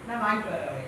நான் வாங்கிட்டு வரேன்.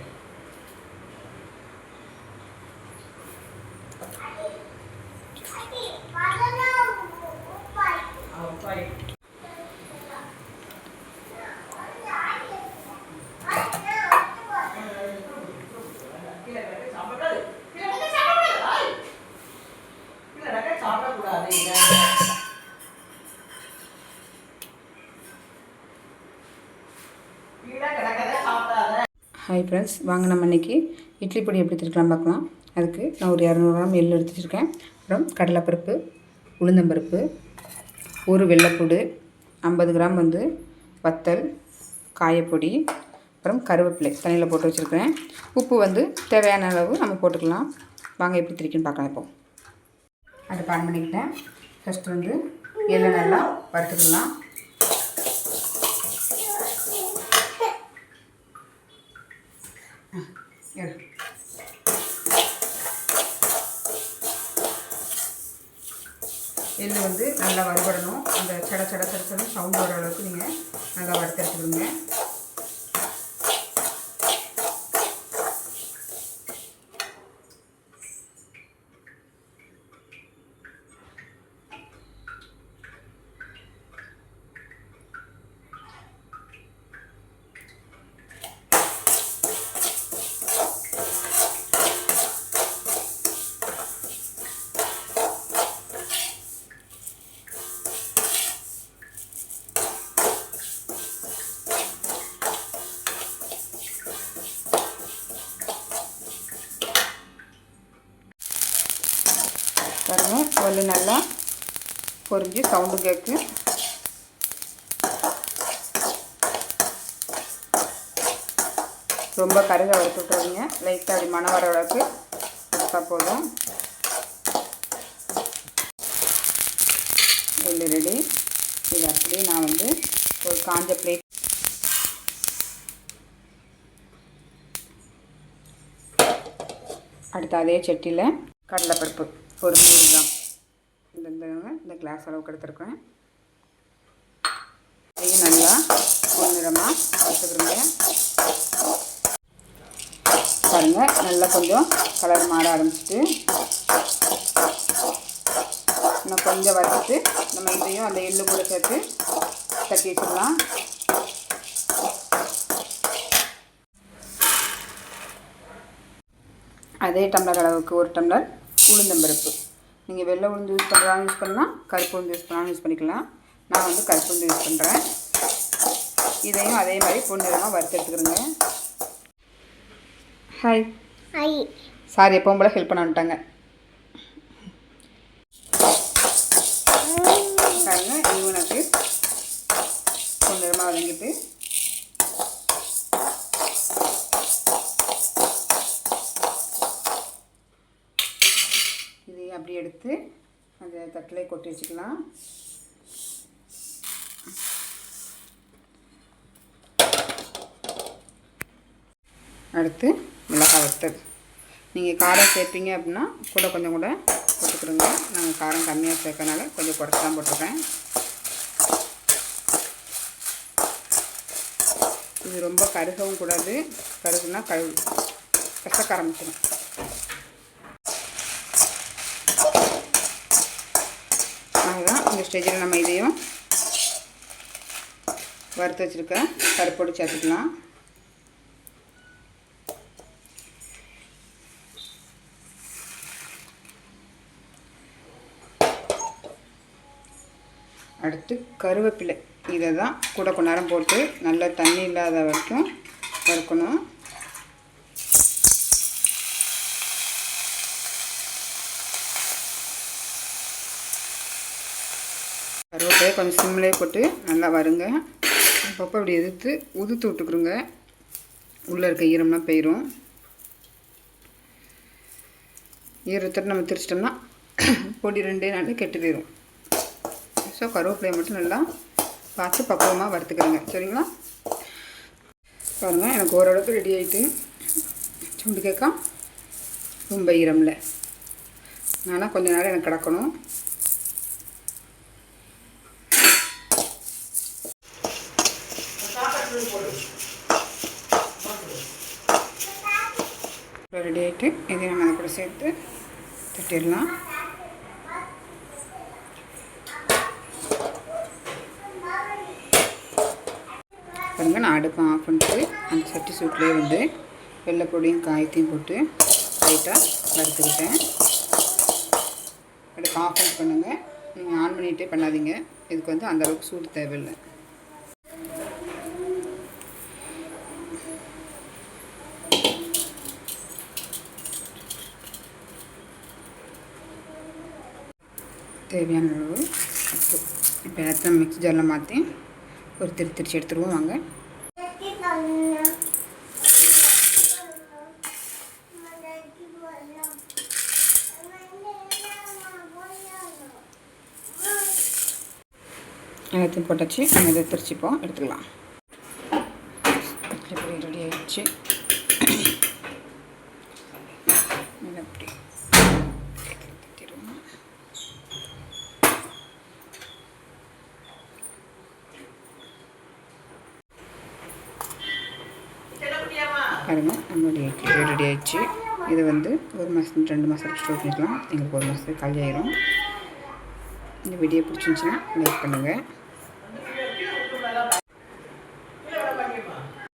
ஹாய் ஃப்ரெண்ட்ஸ், வாங்க நம்ம இன்றைக்கி இட்லி பொடி எப்படி திருக்கலாம் பார்க்கலாம். அதுக்கு நான் ஒரு 200 கிராம் எள்ளு எடுத்து வச்சுருக்கேன். அப்புறம் கடலைப்பருப்பு, உளுந்தம்பருப்பு, ஒரு வெள்ளைப்பூடு, 50 கிராம் வத்தல், காயப்பொடி, அப்புறம் கருவேப்பிலை தண்ணியில் போட்டு வச்சுருக்கிறேன். உப்பு தேவையான அளவு நம்ம போட்டுக்கலாம். வாங்க எப்படி திரிக்குன்னு பார்க்கலாம். இப்போ அதை ஆன் பண்ணிக்கிட்டேன். ஃபஸ்ட்டு எள்ளை நல்லா வறுத்துக்கலாம். எள்ளு நல்லா வறுபடணும். அந்த சட சட சடன்னு சவுண்ட் வர அளவுக்கு நீங்கள் நல்லா வறுத்தெடுத்துக்கோங்க. பாருங்கள், ஒன்று நல்லா பொரிஞ்சு சவுண்டு கேட்கு. ரொம்ப கருக வறுத்து விட்டுறீங்க. லைட்டாக அப்படி மணம் வர அளவுக்கு எடுத்தால் போதும். எள்ளு ரெடி. இது அப்படியே நான் ஒரு காஞ்ச பிளேட் அடுத்து அதே சட்டியில் கடலைப்பருப்பு ஒரு 100 கிராம் இந்த கிளாஸ் அளவுக்கு எடுத்துருக்கேன். இதையும் நல்லா பொன்னிறமாக வச்சுக்கிறோங்க. பாருங்கள், நல்லா கொஞ்சம் கலர் மாற ஆரம்பிச்சிட்டு இன்னும் கொஞ்சம் வறுத்துட்டு நம்ம இதையும் அந்த எள்ளு கூட சேர்த்து தட்டி வச்சிடலாம். அதே டம்ளர் அளவுக்கு ஒரு டம்ளர் உளுந்தம்பருப்பு. நீங்கள் வெள்ளை உளுந்து யூஸ் பண்ணுறாங்க யூஸ் பண்ணலாம், கருப்பு உளுந்து யூஸ் பண்ணாலும் யூஸ் பண்ணிக்கலாம். நான் கருப்பு உளுந்து யூஸ் பண்ணுறேன். இதையும் அதே மாதிரி பொன்னிறமாக வறுத்தெடுத்துக்கிறேங்க. Hi hi. சாரி, எப்பவும் போல் ஹெல்ப் பண்ண வந்துட்டாங்க. பாருங்க, இதுவும் எனக்கு பொன்னிறமாக வதங்கிட்டு இதையும் அப்படி எடுத்து அந்த தட்டிலே கொட்டி வச்சுக்கலாம். அடுத்து மிளகாய் வத்தல். நீங்கள் காரம் சேர்ப்பீங்க அப்படின்னா கொஞ்சம் கூட போட்டுக்கிறோங்க. நாங்கள் காரம் கம்மியாக சேர்க்கறனால கொஞ்சம் குறைச்சி தான் போட்டுருக்கேன். இது ரொம்ப கருகவும் கூடாது. கருகுனா கசக்க ஆரம்பிச்சிடும். அதுதான் இந்த ஸ்டேஜில் நம்ம இதையும் வறுத்து வச்சுருக்க கருப்பொடி சேர்த்துக்கலாம். அடுத்து கருவேப்பிலை. இதை தான் கொஞ்ச நேரம் போட்டு நல்லா தண்ணி இல்லாத வரைக்கும் வறுக்கணும். கருவேப்பிலையை கொஞ்சம் சிம்லேயே போட்டு நல்லா வருங்க. அப்பப்போ அப்படி உதுத்து விட்டுக்குருங்க. உள்ளே இருக்க ஈரம்லாம் போயிடும். ஈரத்தை நம்ம திரிச்சிட்டோம்னா பொடி 2 நாளில் கெட்டு போயிடும். ஸோ கருவேப்பிலையை மட்டும் நல்லா பார்த்து பக்குவமாக வறுத்துக்கிறேங்க. சரிங்களா? பாருங்கள், எனக்கு ஓரளவுக்கு ரெடி ஆகிட்டு சுண்டு கேட்கா ரொம்ப ஈரமில்லை. ஆனால் கொஞ்சம் நேரம் எனக்கு கிடக்கணும். பண்ணிவிட்டு இதையும் நம்ம அதை கூட சேர்த்து தட்டிடலாம். பாருங்கள், நான் அடுப்பை ஆஃப் பண்ணிட்டு அந்த சட்டி சூட்லேயே வந்து வெள்ளைப்பொடியும் காயத்தையும் போட்டு லைட்டாக வறுத்துக்கிட்டேன். அடுப்பு ஆஃப் பண்ணுங்கள். நீங்கள் ஆன் பண்ணிகிட்டே பண்ணாதீங்க, இதுக்கு வந்து அந்தளவுக்கு சூடு தேவையில்லை. தேவையான அளவு உப்பு இப்போ எல்லாத்தையும் மிக்ஸி ஜாரில் மாற்றி ஒரு திரிச்சு எடுத்துருவோம். வாங்க. எல்லாத்தையும் போட்டாச்சு. நம்ம இதை திரிச்சிப்போம், எடுத்துக்கலாம். இப்படி ரெடி ஆகிடுச்சு. அப்படி தட்டிடுவோம். பாருங்கள், நம்மளுடைய இட்லி ரெடி ஆகிடுச்சு. இது வந்து 1 மாதம் 2 மாதம் ஸ்டோர் பண்ணிக்கலாம். எங்களுக்கு 1 மாதத்துக்கு காலி ஆயிரும். இந்த வீடியோ பிடிச்சிருந்துச்சின்னா லைக் பண்ணுங்கள்.